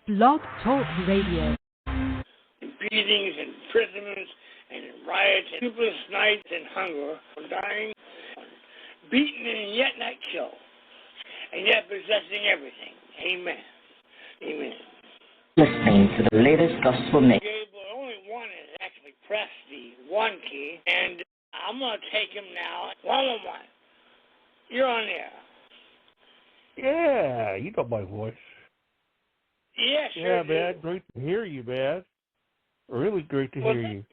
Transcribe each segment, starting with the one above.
Blog Talk Radio. Beatings and imprisonments and riots and sleepless nights and hunger, dying, beaten and yet not killed, and yet possessing everything. Amen. Amen. Listening to the latest gospel mix. But only one has actually pressed the one key, and I'm going to take him now. 111. You're on there. Yeah, you know my voice. Yeah, sure. Yeah, man, great to hear you, man. Really great to hear you.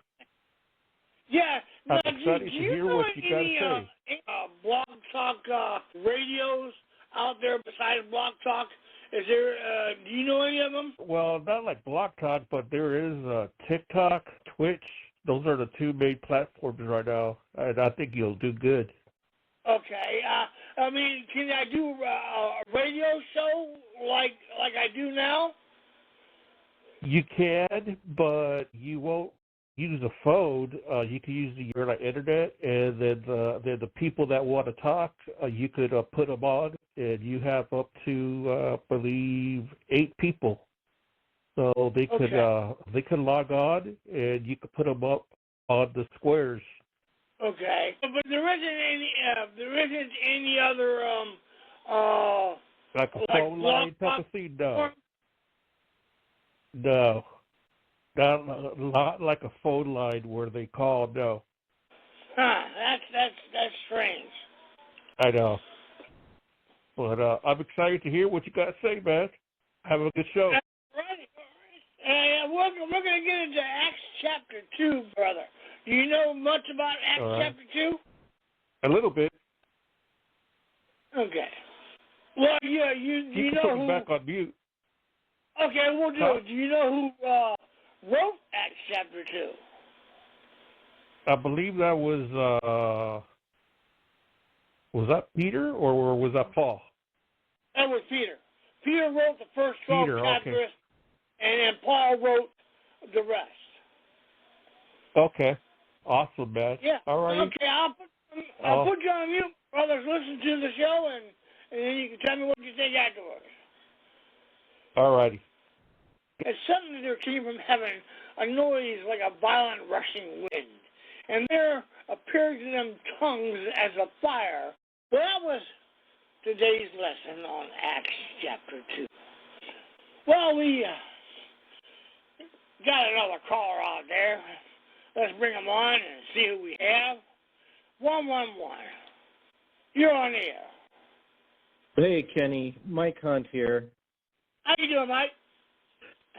Yeah, I'm now, excited to hear what you got to say. Blog Talk radios out there besides Blog Talk? Is there? Do you know any of them? Well, not like Blog Talk, but there is TikTok, Twitch. Those are the two main platforms right now, and I think you'll do good. Okay. I mean, can I do a radio show like I do now? You can, but you won't use a phone. You can use your internet, and then the people that want to talk, you could put them on, and you have up to, I believe, 8 people. So they could log on, and you could put them up on the squares. Okay, but there isn't any other like a phone line type of thing. No, not like a phone line where they call. No. Huh? That's strange. I know, but I'm excited to hear what you got to say, man. Have a good show. Right. We're going to get into Acts chapter 2, brother. Do you know much about Acts chapter 2? A little bit. Okay. Well, yeah, you know can who... back on mute. Okay, we'll do it. Do you know who wrote Acts chapter 2? I believe that was that Peter or was that Paul? That was Peter. Peter wrote the first 12 chapters, okay. And then Paul wrote the rest. Okay. Awesome, man. Yeah. All right. Okay, I'll put you on mute, brothers. Listen to the show, and then you can tell me what you think afterwards. All righty. And suddenly there came from heaven a noise like a violent rushing wind, and there appeared to them tongues as of fire. Well, that was today's lesson on Acts chapter 2. Well, we got another caller out there. Let's bring him on and see who we have. 111. You're on the air. Hey, Kenny. Mike Hunt here. How you doing, Mike?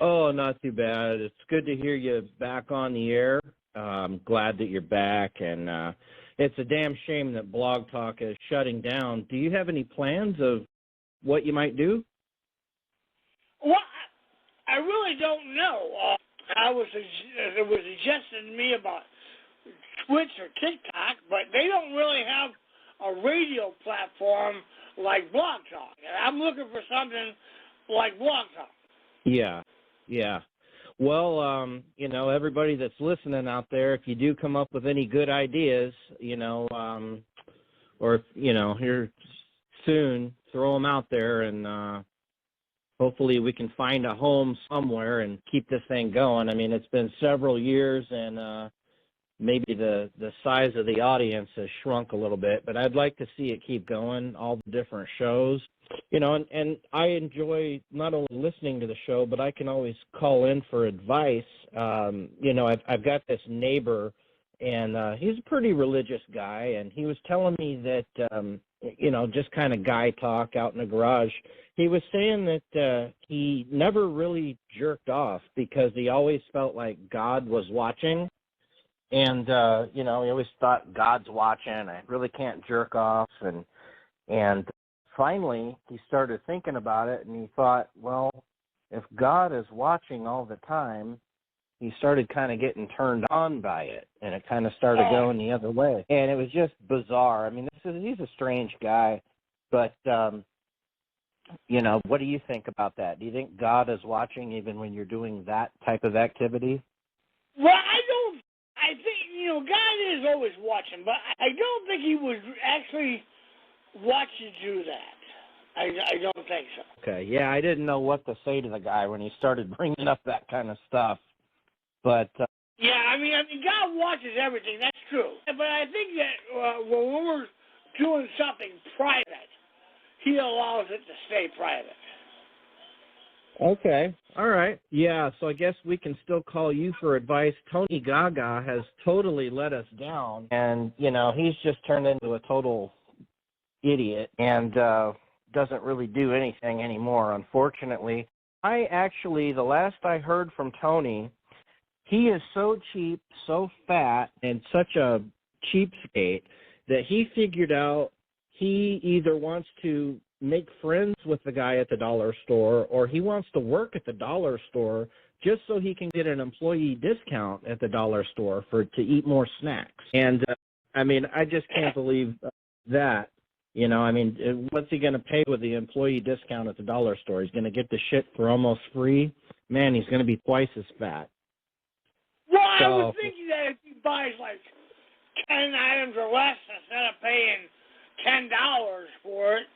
Oh, not too bad. It's good to hear you back on the air. I'm glad that you're back, and it's a damn shame that Blog Talk is shutting down. Do you have any plans of what you might do? Well, I really don't know. It was suggested to me about Twitch or TikTok, but they don't really have a radio platform like Blog Talk. I'm looking for something like Blog Talk. Yeah. Well, everybody that's listening out there, if you do come up with any good ideas, or, here soon, throw them out there, and hopefully we can find a home somewhere and keep this thing going. I mean, it's been several years, and maybe the size of the audience has shrunk a little bit, but I'd like to see it keep going, all the different shows. And I enjoy not only listening to the show, but I can always call in for advice. I've got this neighbor, and he's a pretty religious guy, and he was telling me that, just kind of guy talk out in the garage. He was saying that he never really jerked off because he always felt like God was watching. And, he always thought God's watching. I really can't jerk off. And finally, he started thinking about it, and he thought, well, if God is watching all the time, he started kind of getting turned on by it, and it kind of started going the other way. And it was just bizarre. I mean, he's a strange guy, but, what do you think about that? Do you think God is watching even when you're doing that type of activity? Well, I think, God is always watching, but I don't think he would actually watch you do that. I don't think so. Okay, yeah, I didn't know what to say to the guy when he started bringing up that kind of stuff. But Yeah, I mean, God watches everything. That's true. But I think that when we're doing something private, He allows it to stay private. okay, all right. Yeah, so I guess we can still call you for advice. Tony Gaga has totally let us down, and, you know, he's just turned into a total idiot and doesn't really do anything anymore, unfortunately. The last I heard from Tony, he is so cheap, so fat, and such a cheapskate that he figured out he either wants to make friends with the guy at the dollar store or he wants to work at the dollar store just so he can get an employee discount at the dollar store to eat more snacks. And, I mean, I just can't believe that. You know, I mean, what's he going to pay with the employee discount at the dollar store? He's going to get the shit for almost free? Man, he's going to be twice as fat. Well, I was thinking that if he buys like 10 items or less instead of paying $10 for it,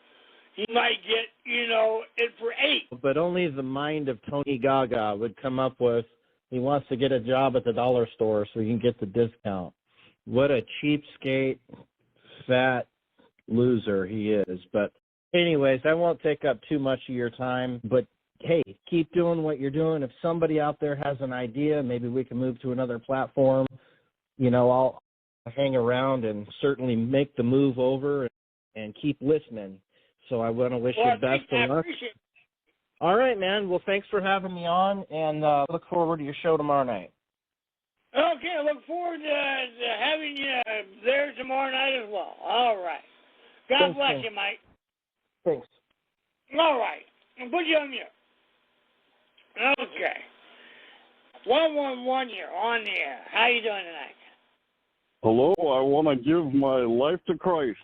he might get, it for $8. But only the mind of Tony Gaga would come up with, he wants to get a job at the dollar store so he can get the discount. What a cheapskate, fat loser he is. But anyways, I won't take up too much of your time, but hey, keep doing what you're doing. If somebody out there has an idea, maybe we can move to another platform. I'll hang around and certainly make the move over and keep listening. So I want to wish you the best of luck. All right, man. Well, thanks for having me on, and look forward to your show tomorrow night. Okay, I look forward to having you there tomorrow night as well. All right. God bless you, Mike. Thanks. All right. I'll put you on mute. Okay. 111, you're on the air. How you doing tonight? Hello, I want to give my life to Christ.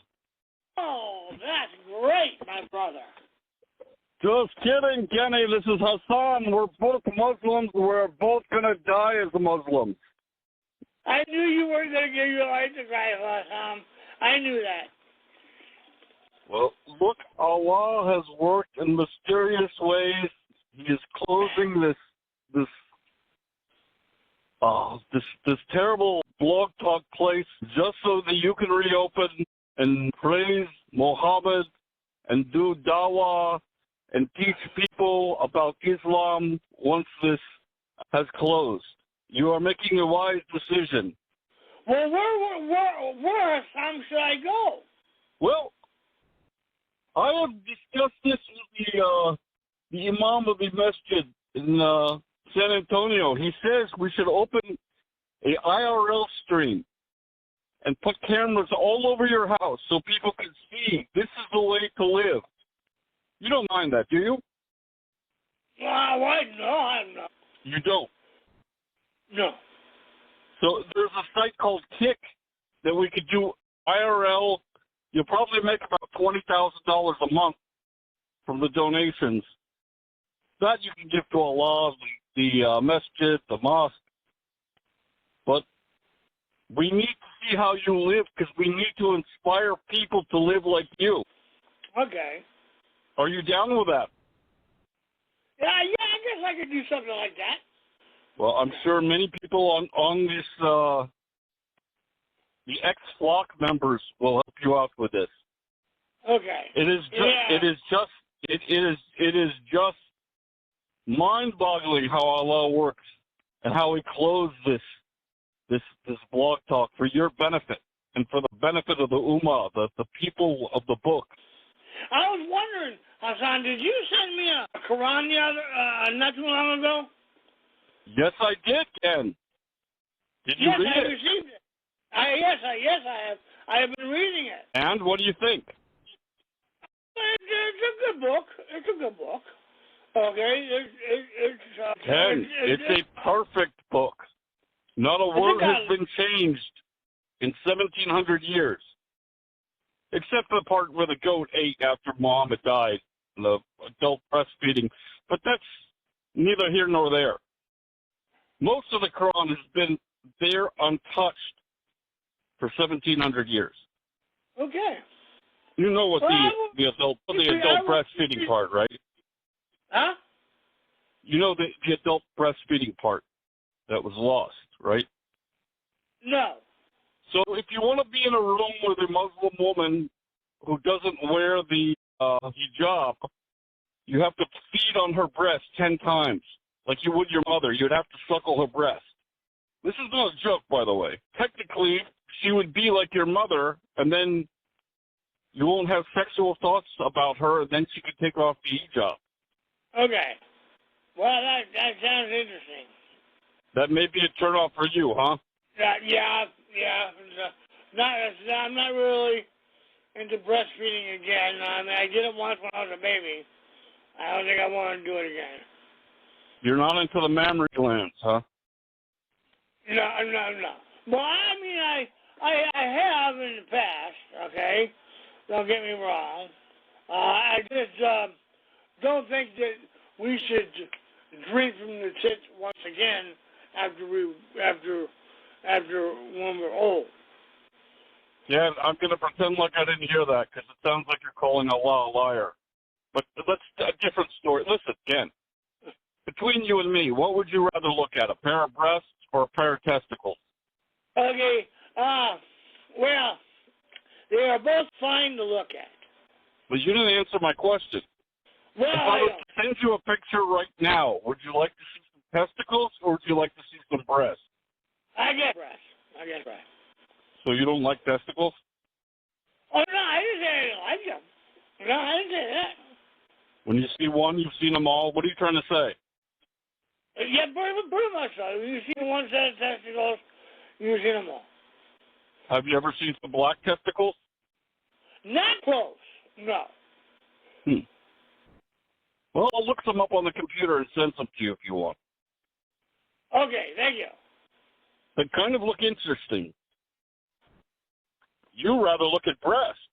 Oh, that's great, my brother. Just kidding, Kenny. This is Hassan. We're both Muslims. We're both going to die as Muslims. I knew you were going to give your life to Christ, Hassan. I knew that. Well, look, Allah has worked in mysterious ways. He is closing this terrible blog talk place just so that you can reopen and praise Muhammad and do dawah and teach people about Islam once this has closed. You are making a wise decision. Well, where Hassan, should I go? Well, I have discussed this with the Imam of the Masjid in San Antonio. He says we should open a IRL stream and put cameras all over your house so people can see this is the way to live. You don't mind that, do you? Why? No, I'm not. You don't? No. So there's a site called Kick that we could do IRL. You'll probably make about $20,000 a month from the donations. That you can give to Allah, the masjid, the mosque. But we need to see how you live because we need to inspire people to live like you. Okay. Are you down with that? Yeah, I guess I could do something like that. Well, I'm sure many people on this, the ex-flock members will help you out with this. Okay. It is just mind-boggling how Allah works and how He closed this blog talk for your benefit and for the benefit of the Ummah, the people of the book. I was wondering, Hassan, did you send me a Quran not too long ago? Yes, I did, Ken. Did you read it? Yes, I received it. Yes, I have. I have been reading it. And what do you think? It's a good book. It's a good book. Okay, Ken, it's a perfect book. Not a word has been changed in 1,700 years, except for the part where the goat ate after Muhammad died, the adult breastfeeding. But that's neither here nor there. Most of the Quran has been there untouched for 1,700 years. Okay. You know what the adult breastfeeding part, right? Huh? You know the adult breastfeeding part that was lost, right? No. So if you want to be in a room with a Muslim woman who doesn't wear the hijab, you have to feed on her breast 10 times, like you would your mother. You'd have to suckle her breast. This is not a joke, by the way. Technically, she would be like your mother, and then you won't have sexual thoughts about her, and then she could take off the hijab. Okay. Well, that sounds interesting. That may be a turn-off for you, huh? Yeah. I'm not really into breastfeeding again. I mean, I did it once when I was a baby. I don't think I want to do it again. You're not into the mammary glands, huh? No. Well, I mean, I have in the past, okay? Don't get me wrong. I just don't think that we should drink from the tits once again after when we're old. Yeah, I'm going to pretend like I didn't hear that because it sounds like you're calling Allah a liar. But that's a different story. Listen, again, between you and me, what would you rather look at, a pair of breasts or a pair of testicles? Okay, well, they are both fine to look at. But you didn't answer my question. Well, if I were to send you a picture right now, would you like to see some testicles or would you like to see some breasts? I get breasts. So you don't like testicles? Oh, no, I didn't say I didn't like them. No, I didn't say that. When you see one, you've seen them all. What are you trying to say? Yeah, pretty much so. You've seen one set of testicles, you've seen them all. Have you ever seen some black testicles? Not close, no. Well, I'll look some up on the computer and send some to you if you want. Okay, thank you. They kind of look interesting. You rather look at breasts.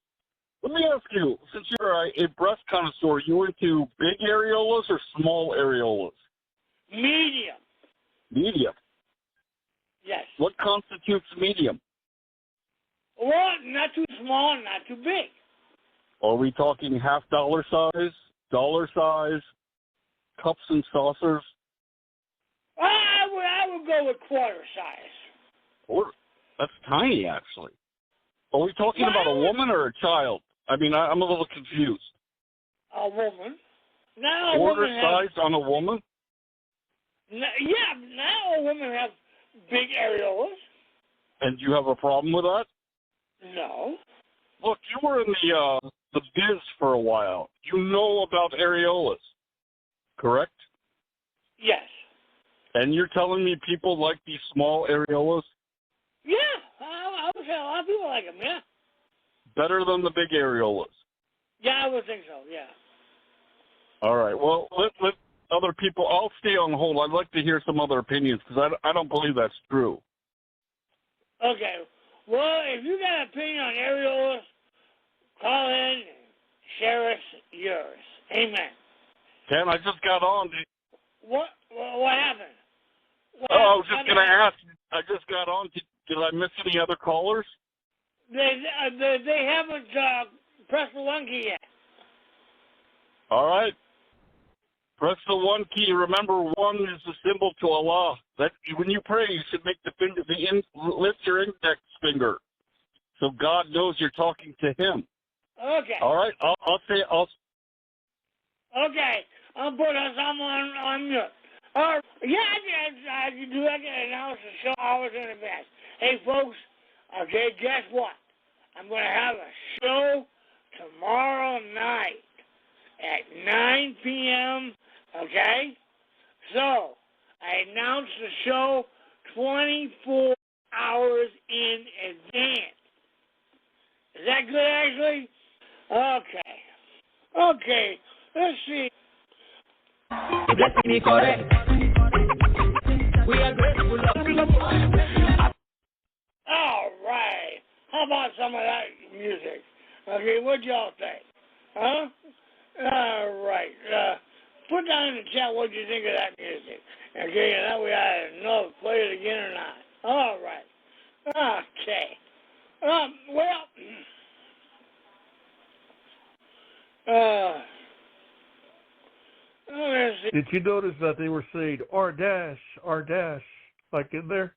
Let me ask you, since you're a breast connoisseur, you into big areolas or small areolas? Medium. Medium? Yes. What constitutes medium? Well, not too small, not too big. Are we talking half dollar size, dollar size, cups and saucers? I would go with quarter size. That's tiny, actually. Are we talking about a woman or a child? I mean, I'm a little confused. A woman. Now Quarter size on a woman? Now a woman has big areolas. And you have a problem with that? No. Look, you were in the biz for a while. You know about areolas, correct? Yes. And you're telling me people like these small areolas? Yeah, I would say a lot of people like them, yeah. Better than the big areolas? Yeah, I would think so, yeah. All right, well, let other people, I'll stay on hold. I'd like to hear some other opinions because I don't believe that's true. Okay, well, if you got an opinion on areolas, call in and share us yours. Amen. Ken, I just got on. What happened? I was just going to ask. I just got on. Did I miss any other callers? They haven't pressed the 1 key yet. All right. Press the 1 key. Remember, 1 is the symbol to Allah. That when you pray, you should make lift your index finger, so God knows you're talking to Him. Okay. All right. Okay. I'll put us on mute. I can do that. I can announce the show hours in advance. Hey, folks. Okay, guess what? I'm going to have a show tomorrow night at 9 p.m., okay? So, I announced the show 24 hours in advance. Is that good, Ashley? Okay, let's see. All right. How about some of that music? Okay, what y'all think? Huh? All right. Put down in the chat what you think of that music. Okay, and that way I know if play it again or not. All right. Okay. Well, Let's see. Did you notice that they were saying Ardash, Ardash, like in there?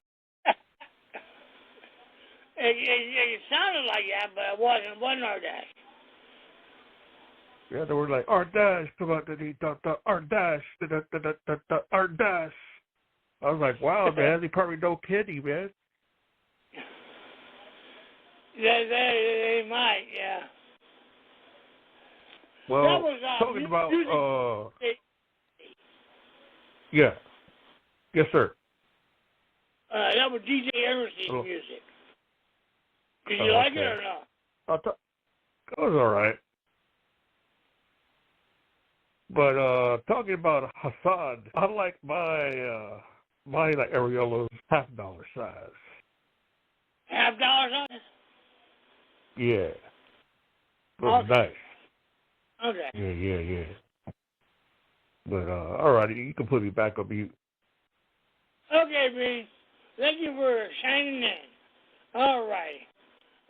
It sounded like that, but it wasn't. It wasn't Ardash. Yeah, they were like Ardash, Ardash, Ardash. I was like, wow, man, they probably know Kenny, man. They might, yeah. Well, that was, talking about, music. Yeah. Yes, sir. That was DJ Emerson music. Did you like it or not? It was all right. But talking about Hassan, I like my like Aeriola's $half size. $half size? Yeah. It was nice. Okay. Yeah. But all right, you can put me back on mute. Okay, B. Thank you for shining in. All righty.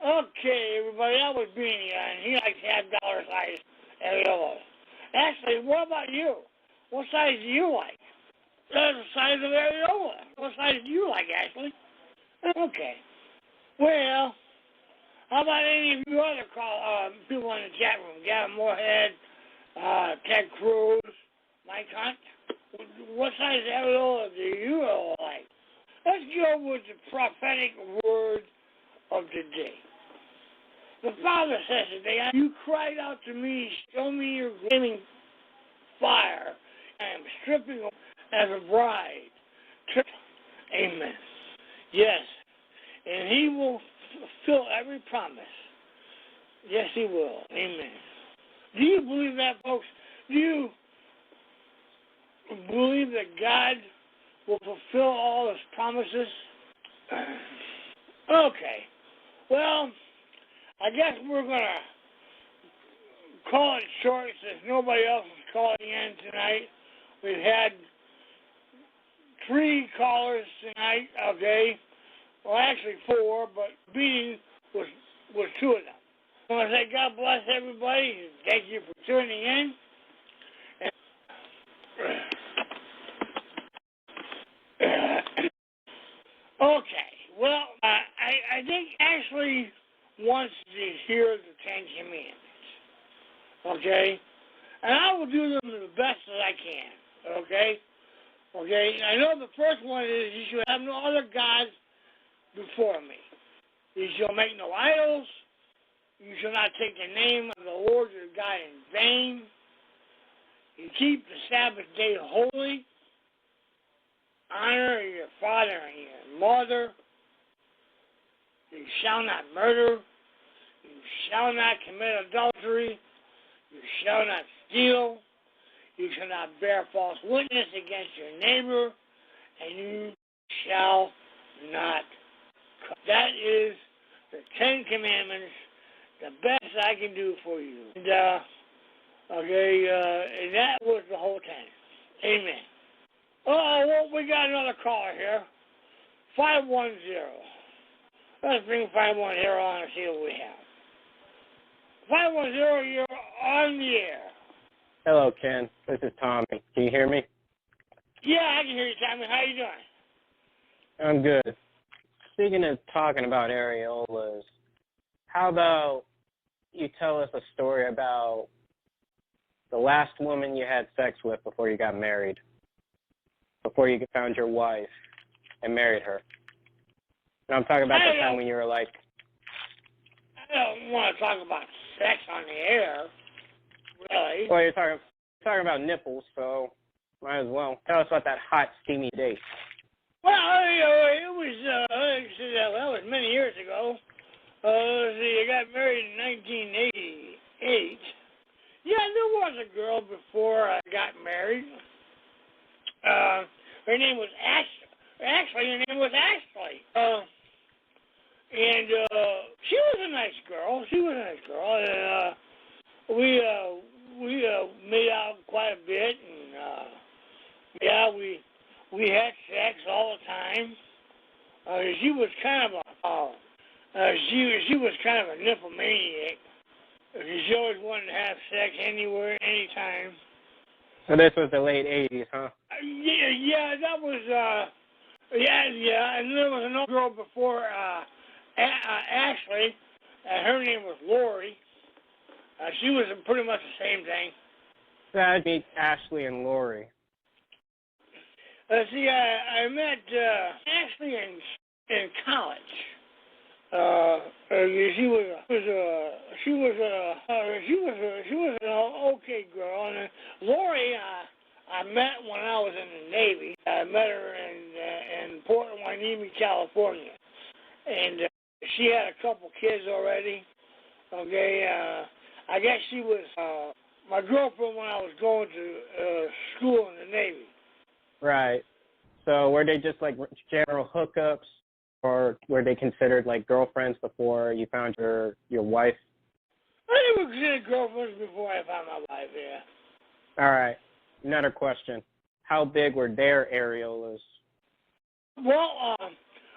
Okay, everybody, that was Beanie, and he likes $half size Aeriolas. Actually, what about you? What size do you like? That's the size of Aeriola. What size do you like, Ashley? Okay. Well, how about any of you other people in the chat room? Gavin Moorhead, Ted Cruz, Mike Hunt. What size Aeriola do you all like? Let's go with the prophetic word of the day. The Father says today, you cried out to me, show me your gleaming fire. I am stripping as a bride. Amen. Yes. And he will fulfill every promise. Yes, he will. Amen. Do you believe that, folks? Do you believe that God will fulfill all his promises? Okay. Well, I guess we're going to call it short since nobody else is calling in tonight. We've had 3 callers tonight, okay? Well, actually 4, but Beanie was 2 of them. I want to say God bless everybody. Thank you for tuning in. Okay. Well, I think Ashley wants to hear the 10 Commandments. Okay? And I will do them the best that I can. Okay? Okay? I know the first one is you shall have no other gods before me. You shall make no idols. You shall not take the name of the Lord your God in vain. You keep the Sabbath day holy. Honor your father and your mother. You shall not murder. You shall not commit adultery. You shall not steal. You shall not bear false witness against your neighbor. And you shall not covet. That is the 10 Commandments, the best I can do for you. And, and that was the whole 10. Amen. Oh, well, we got another caller here. 510. Let's bring 510 on and see what we have. 510, you're on the air. Hello, Ken. This is Tommy. Can you hear me? Yeah, I can hear you, Tommy. How you doing? I'm good. Speaking of talking about areolas, how about you tell us a story about the last woman you had sex with before you got married, before you found your wife and married her? And I'm talking about the time when you were like... I don't want to talk about sex on the air, really. Well, you're talking about nipples, so might as well. Tell us about that hot, steamy date. Well, it was, that was many years ago. I got married in 1988. Yeah, there was a girl before I got married. Her name was Ashley. Actually, her name was Ashley. And she was a nice girl. And we made out quite a bit, and we had sex all the time. She was kind of a nymphomaniac. She always wanted to have sex anywhere, anytime. So this was the late 80s, huh? Yeah, that was, yeah, and there was another girl before, Ashley, and her name was Lori. She was pretty much the same thing. That'd be Ashley and Lori. See, I met Ashley in college. She was an okay girl, and Lori, I met when I was in the Navy. I met her in Portland, Wainimi, California, and she had a couple kids already. Okay, I guess she was my girlfriend when I was going to school in the Navy. Right. So were they just like general hookups, or were they considered like girlfriends before you found your wife? They were considered girlfriends before I found my wife, yeah. All right. Another question. How big were their areolas? Well,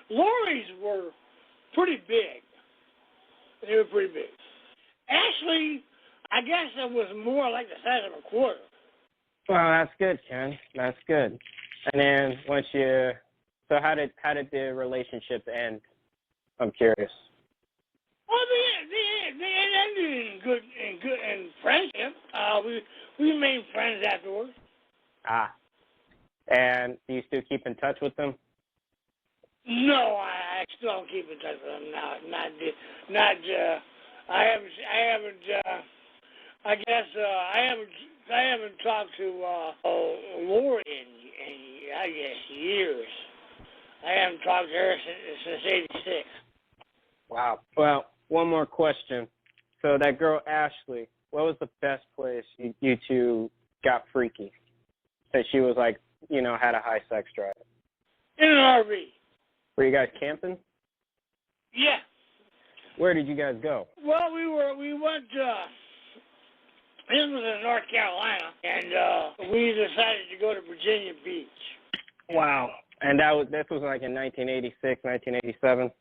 Lori's were pretty big. They were pretty big. Actually, I guess it was more like the size of a quarter. Well, that's good, Ken. That's good. And then so how did the relationship end? I'm curious. Well, they ended in good friendship. We remained friends afterwards. Ah. And do you still keep in touch with them? No, I still don't keep in touch with them. I haven't talked to Lori in I guess years. I haven't talked to her since '86. Wow. Well, one more question. So that girl Ashley, what was the best place you two got freaky? That she was like, had a high sex drive. In an RV. Were you guys camping? Yeah. Where did you guys go? Well, we went. This was in North Carolina, and we decided to go to Virginia Beach. Wow. And this was like in 1986, 1987?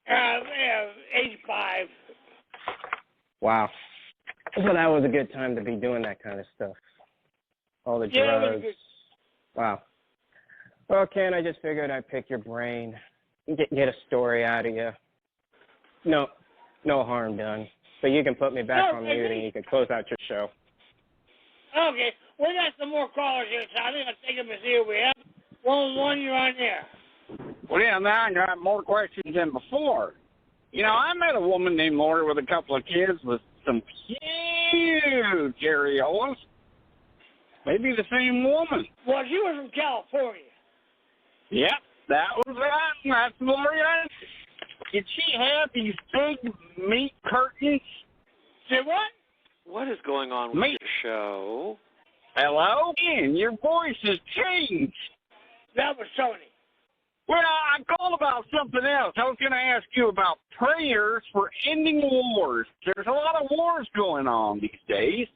85. Wow. So that was a good time to be doing that kind of stuff. All the drugs. Yeah, it was good. Wow. Well, Ken, I just figured I'd pick your brain, get a story out of you. No harm done. So you can put me back on mute and you can close out your show. Okay. We got some more callers here, so I think I'll take them and see what we have. One, you're on there. Well, yeah, now I got more questions than before. I met a woman named Lori with a couple of kids with some huge areolas. Maybe the same woman. Well, she was from California. Yep, that was right. That's Lori. Did she have these big meat curtains? Say what? What is going on with your show? Hello? Ian, your voice has changed. That was Tony. Well, I called about something else. I was going to ask you about prayers for ending wars. There's a lot of wars going on these days.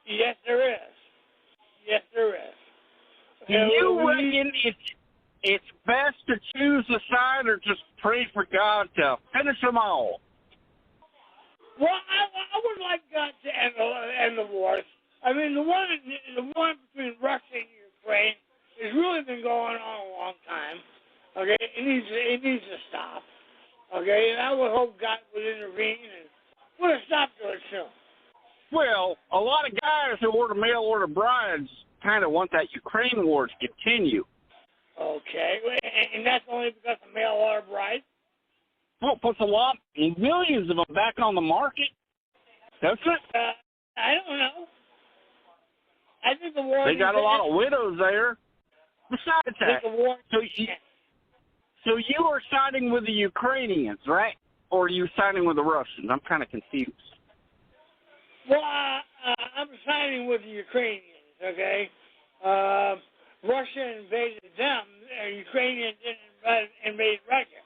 Yes, there is. Yes, there is. Do you reckon it's best to choose a side or just pray for God to finish them all? Well, I would like God to end the wars. I mean, the one between Russia and Ukraine has really been going on a long time. Okay, it needs to stop. Okay, and I would hope God would intervene and put a stop to it soon. Well, a lot of guys who order mail order brides kind of want that Ukraine war to continue. Okay, and that's only because of mail order brides? Well, it puts millions of them back on the market. That's it. I don't know. I think the war. They got a lot of widows there. Besides that, so you are siding with the Ukrainians, right? Or are you siding with the Russians? I'm kind of confused. Well, I'm siding with the Ukrainians, okay? Russia invaded them, Ukrainians invaded Russia.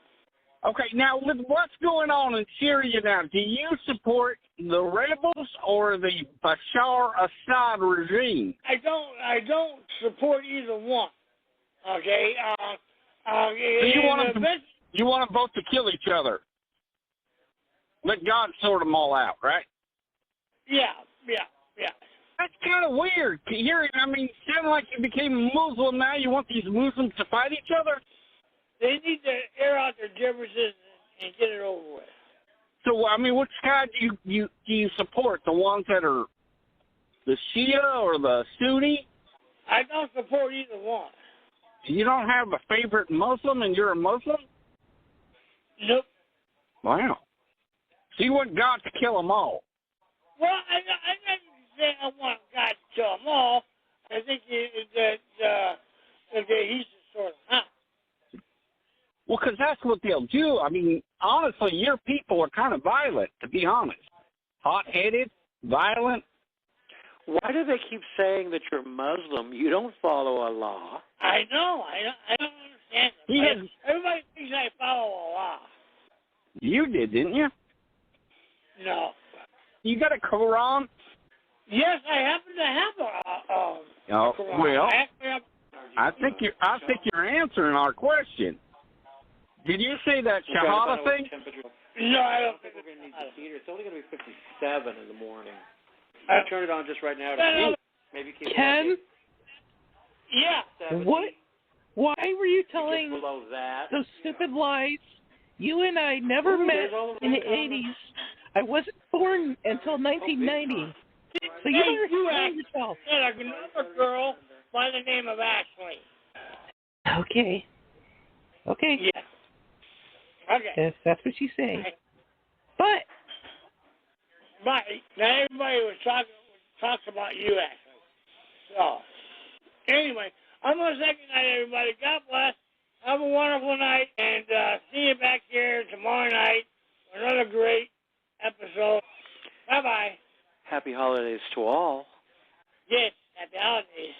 Okay, now with what's going on in Syria now, do you support the rebels or the Bashar Assad regime? I don't support either one. Okay. So you want them both to kill each other? let God sort them all out, right? Yeah. That's kind of weird. I mean, sound like you became a Muslim now. You want these Muslims to fight each other? They need to air out their differences and get it over with. So, I mean, which side do you support? The ones that are the Shia or the Sunni? I don't support either one. You don't have a favorite Muslim and you're a Muslim? Nope. Wow. So you want God to kill them all? Well, I didn't say I want God to kill them all. I think that he should sort them out. Well, because that's what they'll do. I mean, honestly, your people are kind of violent, to be honest. Hot-headed, violent. Why do they keep saying that you're Muslim? You don't follow Allah. I know. I don't understand it. Everybody thinks I follow Allah. You did, didn't you? No. You got a Quran? Yes, I happen to have a Quran. Well, I think you're answering our question. Did you say that Shahada thing? No, I don't think we're going to need the heater. It's only going to be 57 in the morning. I turn it on just right now. Maybe keep Ken? Yeah. What? Why were you telling below that. those stupid lies? You and I never met in the 80s. I wasn't born until 1990. So you better explain yourself. Another girl by the name of Ashley. Okay. Yeah. Okay. That's what you say. But now everybody talks about you, actually. So, anyway, I'm going to say good night, everybody. God bless. Have a wonderful night, and see you back here tomorrow night for another great episode. Bye-bye. Happy holidays to all. Yes, happy holidays.